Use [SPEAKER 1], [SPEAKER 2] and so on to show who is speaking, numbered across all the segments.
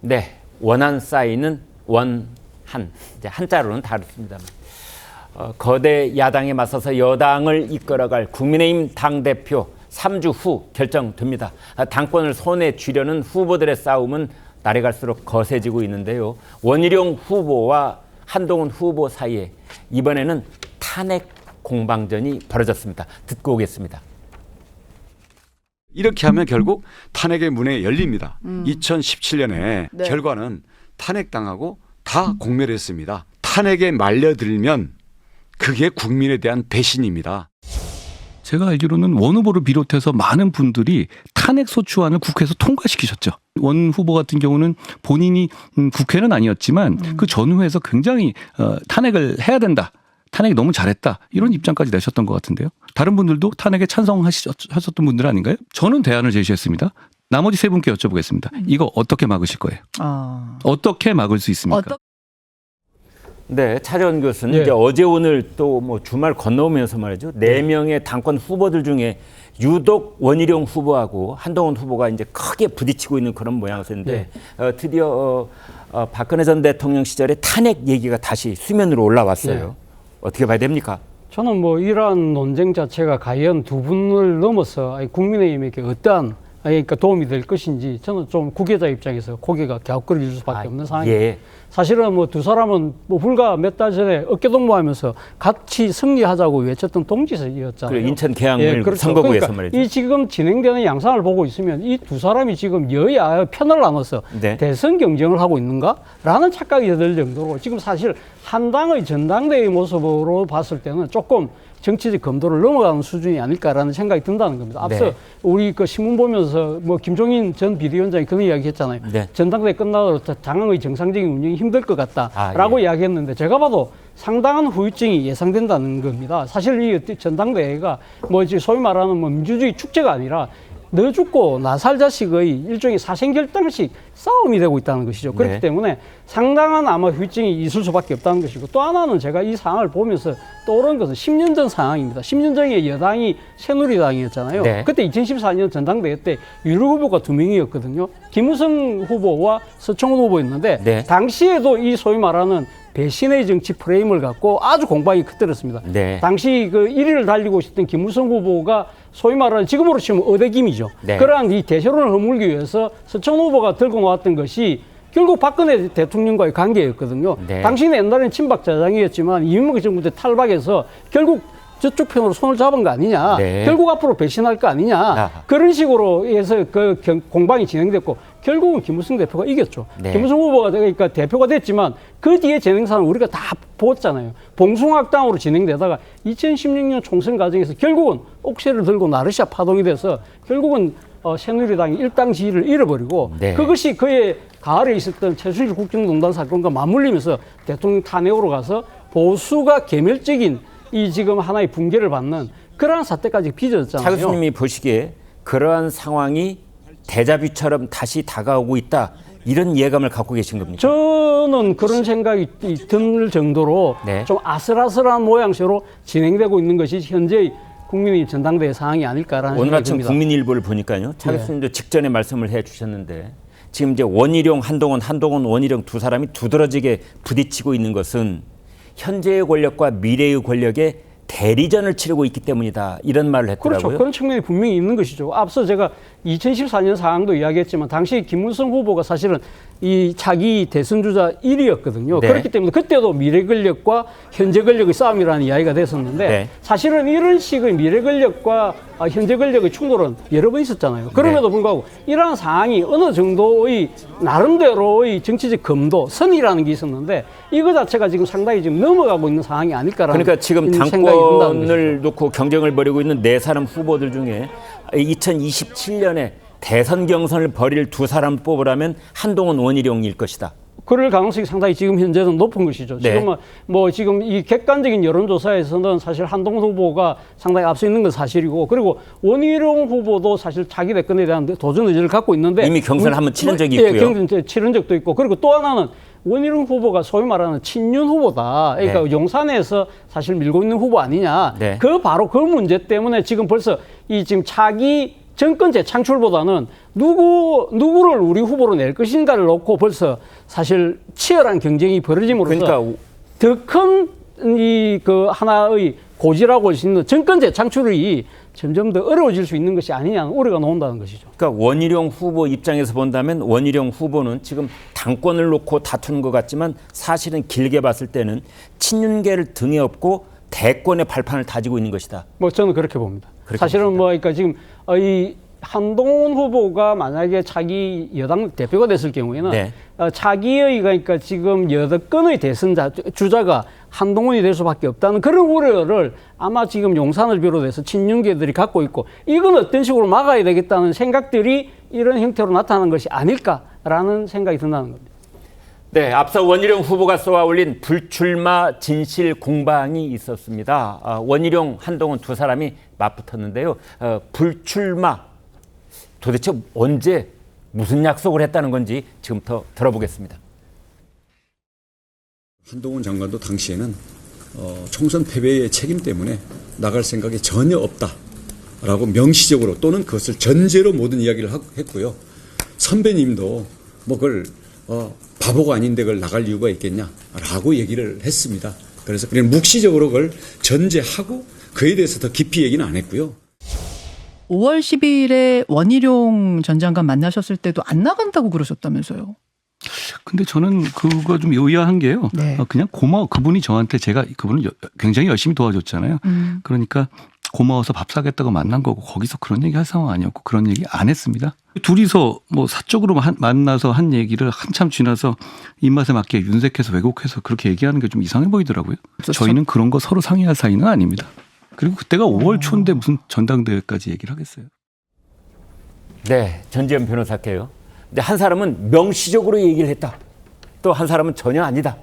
[SPEAKER 1] 네, 원한 쌓이는 원한. 이제 한자로는 다릅니다만. 거대 야당에 맞서서 여당을 이끌어갈 국민의힘 당대표 3주 후 결정됩니다. 당권을 손에 쥐려는 후보들의 싸움은 날이 갈수록 거세지고 있는데요. 원희룡 후보와 한동훈 후보 사이에 이번에는 탄핵 공방전이 벌어졌습니다. 듣고 오겠습니다.
[SPEAKER 2] 이렇게 하면 결국 탄핵의 문이 열립니다. 2017년에
[SPEAKER 3] 네.
[SPEAKER 2] 결과는 탄핵당하고 다 공멸했습니다. 탄핵에 말려들면 그게 국민에 대한 배신입니다.
[SPEAKER 4] 제가 알기로는 원 후보를 비롯해서 많은 분들이 탄핵 소추안을 국회에서 통과시키셨죠. 원 후보 같은 경우는 본인이 국회는 아니었지만 그 전후에서 굉장히 탄핵을 해야 된다. 탄핵이 너무 잘했다. 이런 입장까지 내셨던 것 같은데요. 다른 분들도 탄핵에 찬성하셨던 분들 아닌가요? 저는 대안을 제시했습니다. 나머지 세 분께 여쭤보겠습니다. 이거 어떻게 막으실 거예요? 어떻게 막을 수 있습니까?
[SPEAKER 1] 네, 차재원 교수는
[SPEAKER 3] 예.
[SPEAKER 1] 이제 어제 오늘 또 뭐 주말 건너오면서 말이죠. 4명의 당권 후보들 중에 유독 원희룡 후보하고 한동훈 후보가 이제 크게 부딪히고 있는 그런 모양새인데 드디어 박근혜 전 대통령 시절에 탄핵 얘기가 다시 수면으로 올라왔어요.
[SPEAKER 3] 네.
[SPEAKER 1] 어떻게 봐야 됩니까?
[SPEAKER 3] 저는 뭐 이러한 논쟁 자체가 과연 두 분을 넘어서 국민의힘에게 어떠한 그러니까 도움이 될 것인지 저는 좀 구계자 입장에서 고개가 갸웃거릴 수밖에 없는 상황입니다.
[SPEAKER 1] 예.
[SPEAKER 3] 사실은 뭐 두 사람은 뭐 불과 몇 달 전에 어깨동무하면서 같이 승리하자고 외쳤던 동지였잖아요.
[SPEAKER 1] 그리고 인천 계양을
[SPEAKER 3] 그렇죠.
[SPEAKER 1] 선거구에서
[SPEAKER 3] 그러니까
[SPEAKER 1] 말이죠.
[SPEAKER 3] 이 지금 진행되는 양상을 보고 있으면 이 두 사람이 지금 여야 편을 나눠서
[SPEAKER 1] 네.
[SPEAKER 3] 대선 경쟁을 하고 있는가라는 착각이 들 정도로 지금 사실 한 당의 전당대회 모습으로 봤을 때는 조금 정치적 검도를 넘어가는 수준이 아닐까라는 생각이 든다는 겁니다. 앞서
[SPEAKER 1] 네.
[SPEAKER 3] 우리 그 신문 보면서 뭐 김종인 전 비대위원장이 그런 이야기 했잖아요.
[SPEAKER 1] 네.
[SPEAKER 3] 전당대회 끝나고 당의 정상적인 운영이 힘들 것 같다라고
[SPEAKER 1] 예.
[SPEAKER 3] 이야기했는데 제가 봐도 상당한 후유증이 예상된다는 겁니다. 사실 이 전당대회가 뭐 이제 소위 말하는 뭐 민주주의 축제가 아니라 너 죽고 나 살 자식의 일종의 사생결단식 싸움이 되고 있다는 것이죠. 그렇기
[SPEAKER 1] 네.
[SPEAKER 3] 때문에 상당한 아마 후유증이 있을 수밖에 없다는 것이고 또 하나는 제가 이 상황을 보면서 떠오른 것은 10년 전 상황입니다. 10년 전에 여당이 새누리당이었잖아요.
[SPEAKER 1] 네.
[SPEAKER 3] 그때 2014년 전당대회 때 유력 후보가 2명이었거든요. 김우성 후보와 서청원 후보였는데
[SPEAKER 1] 네.
[SPEAKER 3] 당시에도 이 소위 말하는 배신의 정치 프레임을 갖고 아주 공방이 크더랬습니다.
[SPEAKER 1] 네.
[SPEAKER 3] 당시 그 1위를 달리고 있었던 김우성 후보가 소위 말하는 지금으로 치면 어대김이죠.
[SPEAKER 1] 네.
[SPEAKER 3] 그러한 이 대세론을 허물기 위해서 서청원 후보가 들고 나왔던 것이 결국 박근혜 대통령과의 관계였거든요.
[SPEAKER 1] 네.
[SPEAKER 3] 당시는 옛날엔 친박자장이었지만 이명박 정부 때 탈박해서 결국 저쪽 편으로 손을 잡은 거 아니냐.
[SPEAKER 1] 네.
[SPEAKER 3] 결국 앞으로 배신할 거 아니냐.
[SPEAKER 1] 아하.
[SPEAKER 3] 그런 식으로 해서 그 공방이 진행됐고 결국은 김무성 대표가 이겼죠.
[SPEAKER 1] 네.
[SPEAKER 3] 김무성 후보가 그러니까 대표가 됐지만 그 뒤에 진행사는 우리가 다 보았잖아요. 봉숭악당으로 진행되다가 2016년 총선 과정에서 결국은 옥새를 들고 나르시아 파동이 돼서 결국은 새누리당이 일당 지위를 잃어버리고
[SPEAKER 1] 네.
[SPEAKER 3] 그것이 그의 가을에 있었던 최순실 국정농단 사건과 맞물리면서 대통령 탄핵으로 가서 보수가 개멸적인 이 지금 하나의 붕괴를 받는 그러한 사태까지 빚어졌잖아요.
[SPEAKER 1] 차 교수님이 보시기에 그러한 상황이 데자뷰처럼 다시 다가오고 있다. 이런 예감을 갖고 계신 겁니까?
[SPEAKER 3] 저는 그런 생각이 들 정도로
[SPEAKER 1] 네.
[SPEAKER 3] 좀 아슬아슬한 모양새로 진행되고 있는 것이 현재의 국민의힘 전당대회 상황이 아닐까라는
[SPEAKER 1] 오늘
[SPEAKER 3] 생각이
[SPEAKER 1] 아침
[SPEAKER 3] 듭니다.
[SPEAKER 1] 국민일보를 보니까요. 차
[SPEAKER 3] 네.
[SPEAKER 1] 교수님도 직전에 말씀을 해 주셨는데 지금 이제 원희룡, 한동훈, 원희룡 두 사람이 두드러지게 부딪히고 있는 것은 현재의 권력과 미래의 권력의 대리전을 치르고 있기 때문이다. 이런 말을 했더라고요.
[SPEAKER 3] 그렇죠. 그런 측면이 분명히 있는 것이죠. 앞서 제가 2014년 상황도 이야기했지만 당시 김무성 후보가 사실은 이 차기 대선 주자 1위였거든요.
[SPEAKER 1] 네.
[SPEAKER 3] 그렇기 때문에 그때도 미래 권력과 현재 권력의 싸움이라는 이야기가 됐었는데
[SPEAKER 1] 네.
[SPEAKER 3] 사실은 이런 식의 미래 권력과 현재 권력의 충돌은 여러 번 있었잖아요. 그럼에도 불구하고 이러한 상황이 어느 정도의 나름대로의 정치적 검도, 선이라는 게 있었는데 이거 자체가 지금 상당히 지금 넘어가고 있는 상황이 아닐까라는
[SPEAKER 1] 그러니까 지금
[SPEAKER 3] 생각이 든다는
[SPEAKER 1] 당권을 놓고 경쟁을 벌이고 있는 네 사람 후보들 중에 2027년에 대선 경선을 벌일 두 사람 뽑으라면 한동훈, 원희룡일 것이다.
[SPEAKER 3] 그럴 가능성이 상당히 지금 현재는 높은 것이죠.
[SPEAKER 1] 네.
[SPEAKER 3] 지금은 뭐 지금 이 객관적인 여론조사에서는 사실 한동훈 후보가 상당히 앞서 있는 건 사실이고 그리고 원희룡 후보도 사실 차기 대권에 대한 도전 의지를 갖고 있는데
[SPEAKER 1] 이미 경선을 한번 치른 적이
[SPEAKER 3] 예,
[SPEAKER 1] 있고요.
[SPEAKER 3] 경선 치른 적도 있고 그리고 또 하나는 원희룡 후보가 소위 말하는 친윤 후보다. 그러니까
[SPEAKER 1] 네.
[SPEAKER 3] 용산에서 사실 밀고 있는 후보 아니냐.
[SPEAKER 1] 네.
[SPEAKER 3] 그 바로 그 문제 때문에 지금 벌써 이 지금 차기 정권 재창출보다는 누구를 우리 후보로 낼 것인가를 놓고 벌써 사실 치열한 경쟁이 벌어짐으로써
[SPEAKER 1] 그러니까
[SPEAKER 3] 더 큰 그 하나의 고지라고 할 수 있는 정권 재창출이 점점 더 어려워질 수 있는 것이 아니냐는 우려가 나온다는 것이죠.
[SPEAKER 1] 그러니까 원희룡 후보 입장에서 본다면 원희룡 후보는 지금 당권을 놓고 다투는 것 같지만 사실은 길게 봤을 때는 친윤계를 등에 업고 대권의 발판을 다지고 있는 것이다.
[SPEAKER 3] 뭐 저는 그렇게 봅니다.
[SPEAKER 1] 그렇게
[SPEAKER 3] 사실은
[SPEAKER 1] 보십니다.
[SPEAKER 3] 뭐 그러니까 지금 이 한동훈 후보가 만약에 차기 여당 대표가 됐을 경우에는
[SPEAKER 1] 네.
[SPEAKER 3] 차기의 그러니까 지금 여덟건의 대선 주자가 한동훈이 될 수밖에 없다는 그런 우려를 아마 지금 용산을 비롯해서 친윤계들이 갖고 있고 이건 어떤 식으로 막아야 되겠다는 생각들이 이런 형태로 나타나는 것이 아닐까라는 생각이 든다는 겁니다.
[SPEAKER 1] 네, 앞서 원희룡 후보가 쏘아올린 불출마 진실 공방이 있었습니다. 원희룡, 한동훈 두 사람이 맞붙었는데요. 불출마 도대체 언제 무슨 약속을 했다는 건지 지금부터 들어보겠습니다.
[SPEAKER 2] 한동훈 장관도 당시에는 총선 패배의 책임 때문에 나갈 생각이 전혀 없다라고 명시적으로 또는 그것을 전제로 모든 이야기를 했고요. 선배님도 뭐 그걸 바보가 아닌데 그걸 나갈 이유가 있겠냐라고 얘기를 했습니다. 그래서 그냥 묵시적으로 그걸 전제하고 그에 대해서 더 깊이 얘기는 안 했고요.
[SPEAKER 5] 5월 10일에 원희룡 전 장관 만나셨을 때도 안 나간다고 그러셨다면서요.
[SPEAKER 4] 근데 저는 그거 좀 의아한 게요.
[SPEAKER 5] 네.
[SPEAKER 4] 그냥 고마워. 그분이 저한테 그분은 굉장히 열심히 도와줬잖아요. 그러니까 고마워서 밥 사겠다고 만난 거고 거기서 그런 얘기 할 상황 아니었고 그런 얘기 안 했습니다. 둘이서 뭐 사적으로 만나서 한 얘기를 한참 지나서 입맛에 맞게 윤색해서 왜곡해서 그렇게 얘기하는 게 좀 이상해 보이더라고요. 저희는 그런 거 서로 상의할 사이는 아닙니다. 그리고 그때가 5월 초인데 무슨 전당대회까지 얘기를 하겠어요.
[SPEAKER 1] 네, 전지현 변호사께요. 근데 한 사람은 명시적으로 얘기를 했다. 또 한 사람은 전혀 아니다.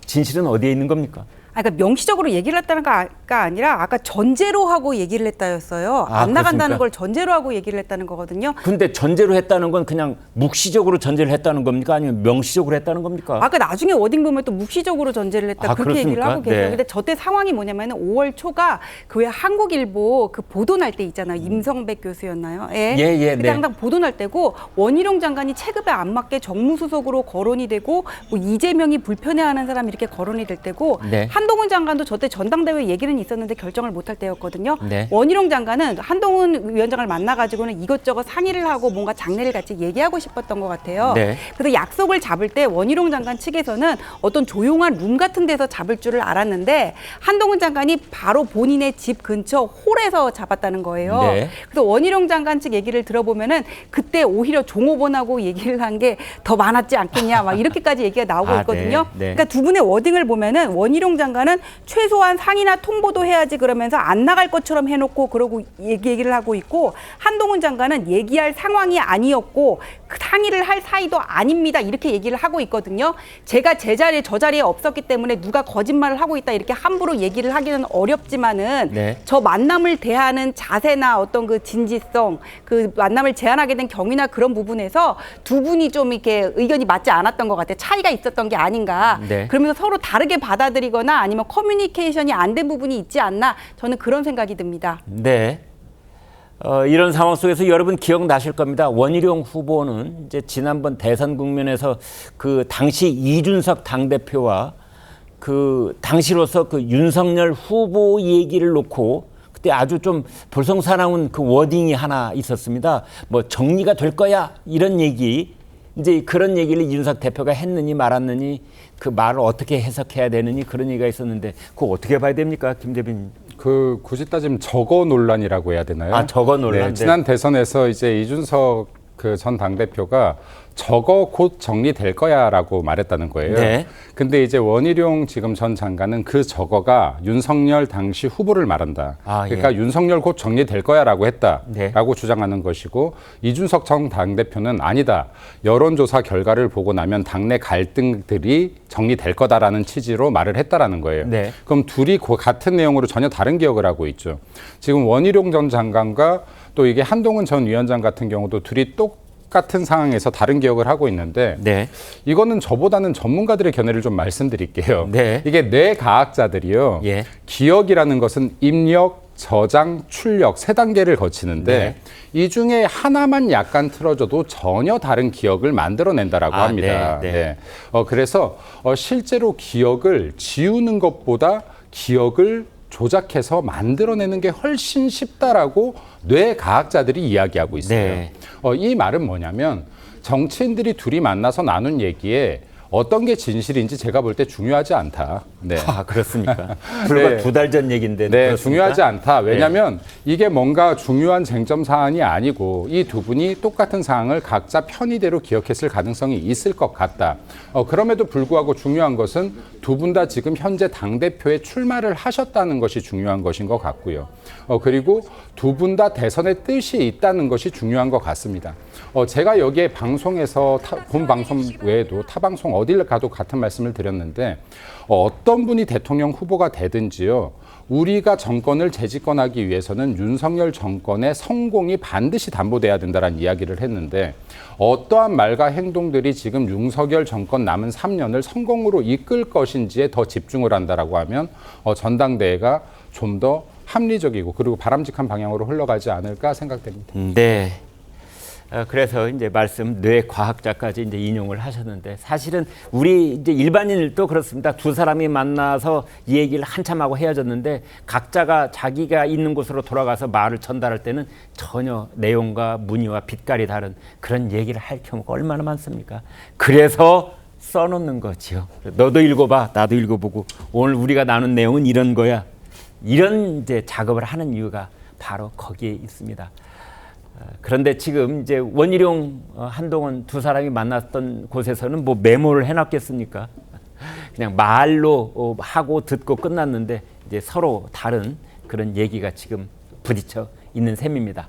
[SPEAKER 1] 진실은 어디에 있는 겁니까?
[SPEAKER 6] 그러니까 명시적으로 얘기를 했다는 가 아니라 아까 전제로 하고 얘기를 했다였어요. 안 나간다는
[SPEAKER 1] 그렇습니까?
[SPEAKER 6] 걸 전제로 하고 얘기를 했다는 거거든요.
[SPEAKER 1] 근데 전제로 했다는 건 그냥 묵시적으로 전제를 했다는 겁니까? 아니면 명시적으로 했다는 겁니까?
[SPEAKER 6] 아까 나중에 워딩 보면 또 묵시적으로 전제를 했다 그렇게 얘기를
[SPEAKER 1] 그렇습니까?
[SPEAKER 6] 하고 계세요.
[SPEAKER 1] 네.
[SPEAKER 6] 근데 저때 상황이 뭐냐면 5월 초가 그 왜 한국일보 그 보도 날 때 있잖아요. 임성백 교수였나요? 예.
[SPEAKER 1] 예,
[SPEAKER 6] 그때
[SPEAKER 1] 네.
[SPEAKER 6] 항상 보도 날 때고 원희룡 장관이 체급에 안 맞게 정무수석으로 거론이 되고 뭐 이재명이 불편해하는 사람이 이렇게 거론이 될 때고
[SPEAKER 1] 네.
[SPEAKER 6] 한동훈 장관도 저때 전당대회 얘기는 있었는데 결정을 못할 때였거든요.
[SPEAKER 1] 네.
[SPEAKER 6] 원희룡 장관은 한동훈 위원장을 만나가지고는 이것저것 상의를 하고 뭔가 장례를 같이 얘기하고 싶었던 것 같아요.
[SPEAKER 1] 네.
[SPEAKER 6] 그래서 약속을 잡을 때 원희룡 장관 측에서는 어떤 조용한 룸 같은 데서 잡을 줄을 알았는데 한동훈 장관이 바로 본인의 집 근처 홀에서 잡았다는 거예요.
[SPEAKER 1] 네.
[SPEAKER 6] 그래서 원희룡 장관 측 얘기를 들어보면은 그때 오히려 종업원하고 얘기를 한 게 더 많았지 않겠냐 막 이렇게까지 얘기가 나오고 있거든요.
[SPEAKER 1] 네. 네.
[SPEAKER 6] 그러니까 두 분의 워딩을 보면은 원희룡 장관은 최소한 상의나 통보도 해야지 그러면서 안 나갈 것처럼 해놓고 그러고 얘기를 하고 있고 한동훈 장관은 얘기할 상황이 아니었고 그 상의를 할 사이도 아닙니다 이렇게 얘기를 하고 있거든요. 제가 저 자리에 없었기 때문에 누가 거짓말을 하고 있다 이렇게 함부로 얘기를 하기는 어렵지만은
[SPEAKER 1] 네.
[SPEAKER 6] 저 만남을 대하는 자세나 어떤 그 진지성 그 만남을 제안하게 된 경위나 그런 부분에서 두 분이 좀 이렇게 의견이 맞지 않았던 것 같아요. 차이가 있었던 게 아닌가.
[SPEAKER 1] 네.
[SPEAKER 6] 그러면서 서로 다르게 받아들이거나 아니면 커뮤니케이션이 안 된 부분이 있지 않나 저는 그런 생각이 듭니다.
[SPEAKER 1] 네. 이런 상황 속에서 여러분 기억나실 겁니다. 원희룡 후보는 이제 지난번 대선 국면에서 그 당시 이준석 당대표와 그 당시로서 그 윤석열 후보 얘기를 놓고 그때 아주 좀 볼썽사나운 그 워딩이 하나 있었습니다. 뭐 정리가 될 거야 이런 얘기. 이제 그런 얘기를 이준석 대표가 했느니 말았느니 그 말을 어떻게 해석해야 되느니 그런 얘기가 있었는데 그거 어떻게 봐야 됩니까, 김대빈?
[SPEAKER 7] 그 굳이 따지면 저거 논란이라고 해야 되나요?
[SPEAKER 1] 저거 논란.
[SPEAKER 7] 네, 지난 대선에서 이제 이준석 그 전 당대표가 저거 곧 정리될 거야라고 말했다는 거예요.
[SPEAKER 1] 네.
[SPEAKER 7] 근데 이제 원희룡 지금 전 장관은 그 저거가 윤석열 당시 후보를 말한다. 그러니까
[SPEAKER 1] 예.
[SPEAKER 7] 윤석열 곧 정리될 거야라고 했다라고
[SPEAKER 1] 네.
[SPEAKER 7] 주장하는 것이고 이준석 전 당대표는 아니다. 여론조사 결과를 보고 나면 당내 갈등들이 정리될 거다라는 취지로 말을 했다라는 거예요.
[SPEAKER 1] 네.
[SPEAKER 7] 그럼 둘이 같은 내용으로 전혀 다른 기억을 하고 있죠. 지금 원희룡 전 장관과 또 이게 한동훈 전 위원장 같은 경우도 둘이 똑같은 상황에서 다른 기억을 하고 있는데
[SPEAKER 1] 네.
[SPEAKER 7] 이거는 저보다는 전문가들의 견해를 좀 말씀드릴게요.
[SPEAKER 1] 네.
[SPEAKER 7] 이게 뇌과학자들이요.
[SPEAKER 1] 예.
[SPEAKER 7] 기억이라는 것은 입력, 저장, 출력 세 단계를 거치는데 이 중에 하나만 약간 틀어져도 전혀 다른 기억을 만들어낸다라고
[SPEAKER 1] 아,
[SPEAKER 7] 합니다.
[SPEAKER 1] 네, 네.
[SPEAKER 7] 그래서 실제로 기억을 지우는 것보다 기억을 조작해서 만들어내는 게 훨씬 쉽다라고 뇌과학자들이 이야기하고 있어요.
[SPEAKER 1] 네.
[SPEAKER 7] 이 말은 뭐냐면 정치인들이 둘이 만나서 나눈 얘기에 어떤 게 진실인지 제가 볼 때 중요하지 않다. 네.
[SPEAKER 1] 아, 그렇습니까? 불과
[SPEAKER 7] 네.
[SPEAKER 1] 2달 전 얘기인데.
[SPEAKER 7] 네,
[SPEAKER 1] 그렇습니까?
[SPEAKER 7] 중요하지 않다. 왜냐하면 이게 뭔가 중요한 쟁점 사안이 아니고 이 두 분이 똑같은 사항을 각자 편의대로 기억했을 가능성이 있을 것 같다. 그럼에도 불구하고 중요한 것은 두 분 다 지금 현재 당대표에 출마를 하셨다는 것이 중요한 것인 것 같고요. 그리고 두 분 다 대선의 뜻이 있다는 것이 중요한 것 같습니다. 제가 여기에 방송에서 본 방송 외에도 타 방송 어딜 가도 같은 말씀을 드렸는데 어떤 분이 대통령 후보가 되든지요. 우리가 정권을 재집권하기 위해서는 윤석열 정권의 성공이 반드시 담보돼야 된다는 이야기를 했는데 어떠한 말과 행동들이 지금 윤석열 정권 남은 3년을 성공으로 이끌 것인지에 더 집중을 한다라고 하면 전당대회가 좀 더 합리적이고 그리고 바람직한 방향으로 흘러가지 않을까 생각됩니다.
[SPEAKER 1] 네. 그래서 이제 말씀 뇌과학자까지 이제 인용을 하셨는데 사실은 우리 이제 일반인들도 그렇습니다. 두 사람이 만나서 이 얘기를 한참 하고 헤어졌는데 각자가 자기가 있는 곳으로 돌아가서 말을 전달할 때는 전혀 내용과 문의와 빛깔이 다른 그런 얘기를 할 경우가 얼마나 많습니까? 그래서 써놓는 거지요. 너도 읽어봐, 나도 읽어보고 오늘 우리가 나눈 내용은 이런 거야. 이런 이제 작업을 하는 이유가 바로 거기에 있습니다. 그런데 지금 이제 원희룡, 한동훈 두 사람이 만났던 곳에서는 뭐 메모를 해놨겠습니까? 그냥 말로 하고 듣고 끝났는데 이제 서로 다른 그런 얘기가 지금 부딪혀 있는 셈입니다.